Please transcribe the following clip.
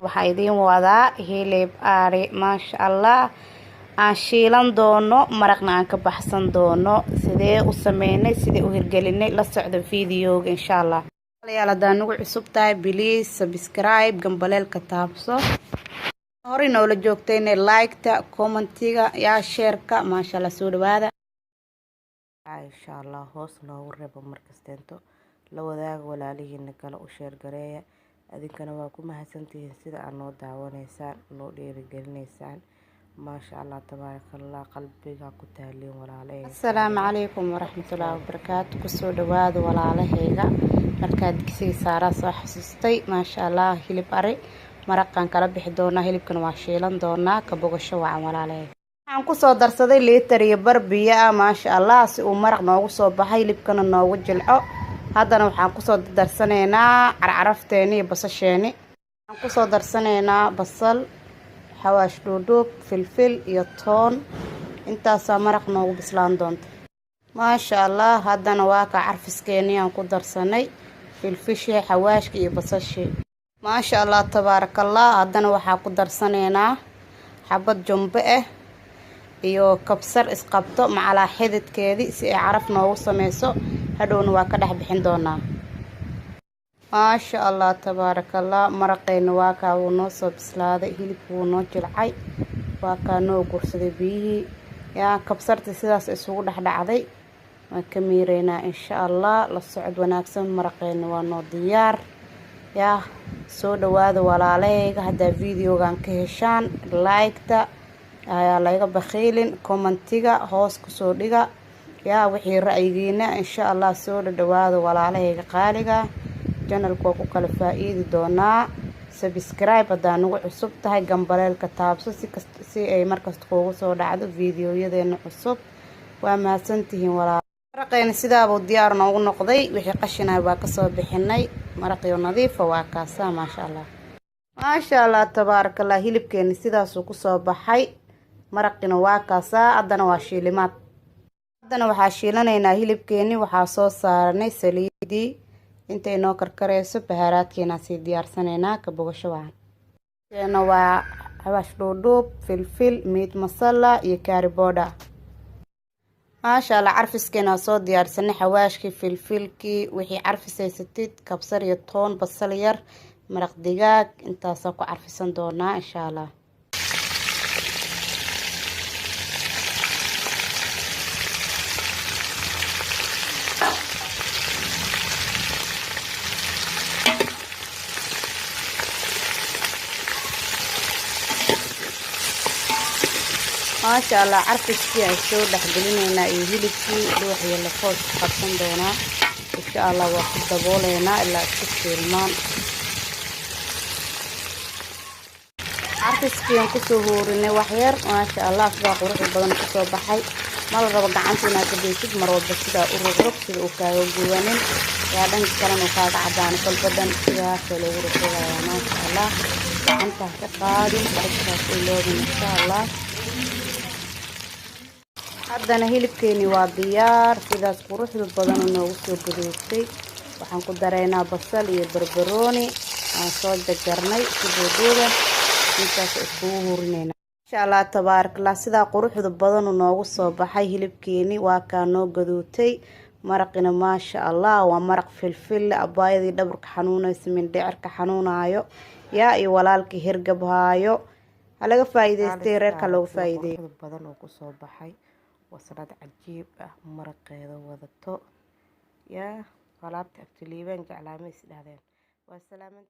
waxaa idin wadaa hilib ari maasha Allah aan shiilan doono maraqna aan ka baxsan doono sidee u sameynay sidee u hirgelinay la socdo videoga insha Allah walaalayaal hadaa nagu cusub tahay please subscribe gambaleelka taabso hore noola joogtayna like-ta commentiga yaa share-ka maasha Allah soo dhawaada insha Allah hoos noogu reebo markasteento la wadaaga walaalihiina kale u share gareeya adinkana waa ku mahadsantihiin sida aad noo daawanaysaan noo dhiirigelinaysaan maasha Allah tabarakallah qalbiga ku taaliin walaalay assalaamu calaykum waraxmatullaahi wabarakaatu kusoo dhawaada walaalahayga markaad digsiga saaraa soo xasuustay maasha Allah hilib ari maraqan kala bixi doonaa hilibkan waa shiilan doonaa ka bogasho wacan walaalay waxaan ku soo darsaday liitar iyo bar biyo ah maasha Allah si uu maraq noogu soo baxay hilibkana noogu jilco haddana waxaan ku soo darsanaynaa carcarafteeni iyo basasheeni waxaan ku soo darsanaynaa basal xawaash dhuudhuub filfil iyo toon intaas maraq noogu bislaan doonta maasha Allah haddana waa ka carfiskeeni aan ku darsanay filfishi xawaashka iyo basashi maasha Allah tabarakallah haddana waxaa ku darsanaynaa xabad jumbo ah iyo kabsar isqabto macala xididkeedii si ay caraf noogu sameyso hadhowna waa ka dhex bixin doonaa maasha Allah tabarakallah maraqeena waa ka uu noo soo bislaaday hilibku wuu noo jilcay waa ka noo gursaday biyihii yaa kabsarta sidaas isugu dhexdhacday waan ka miireynaa insha Allah la socod wanaagsan maraqeena waa noo diyaar yaa soo dhawaada walaalahayga haddaa videogan ka heshaan like-ta ayaa laga bakhiilin commentiga hoos ku soo dhiga yaa wixii ra'yigiina insha Allah soo dhawaada walaalahayga qaaliga channelku waa ku kala faa'iidi doonaa subscribe hadaa nagu cusub tahay gambaleelka taabso si ay markasta kuugu soo dhacdo videoyadeena cusub waa mahadsantihiin walaal maraqeena sidaabuu diyaar noogu noqday wixii qashinahay waa kasoo bixinay maraqiyo nadiifa waa kaasa maasha Allah maasha Allah tabarakallah hilibkeena sidaasuu ku soo baxay maraqina waa kaasa haddana waa shiilimaad haddana waxaa shiilanaynaa hilibkeeni waxaa soo saaranay saliidii intay noo karkareyso bahaaraadkeena sii diyaarsanaynaa ka bogasho wacan keena waa xawaash dhuudhuub filfil meat masala iyo curry powder maasha Allah carfiskeena soo diyaarsanay xawaashkii filfilkii wixii carfisaysatid kabsar iyo toon basal yar maraq digaag intaas ku carfisan doonaa insha Allah maasha Allah carfiskii ay soo dhaxgelinayna iyo hilibkii dhuuxiyo lafoos qabsan doonaa insha Allah waa ku dabooleynaa ilaa isku shiilmaan carfiskii aan kusoo hoorinay wax yar maasha Allah sidaa qurux badan ku soo baxay ma la rabo gacanta inaad ka deysid mar walba sidaa u rugrug sida uu kaaga guwanin yaa dhanka kalena uu kaaga cadaan kolbadan sidaasoo loogu rugrogayaa maasha Allah gacanta ka qaadin barkaas ay loodin insha Allah haddana hilibkeeni waa diyaar sidaas quruxda badan noogu soo gaduudtay waxaan ku dareynaa basal iyo barbarooni aan soo jarjarnay sidooda intaas iskugu hurinayna insha Allah tabarakallah sidaa quruxda badan noogu soo baxay hilibkeeni waa ka noo gaduutay maraqina maasha Allah waa maraq filfil abaayadii dhabarka xanuunaysa mindhicirka xanuunayo yaa iyo walaalkii hirgab haayo halaga faa'iideystay reerka looga faa'iideeyo badan oo ku soo baxay وصلت عجيب مرقة وضبطه يا غلبت أفتليبان جعلامي سلادين والسلامة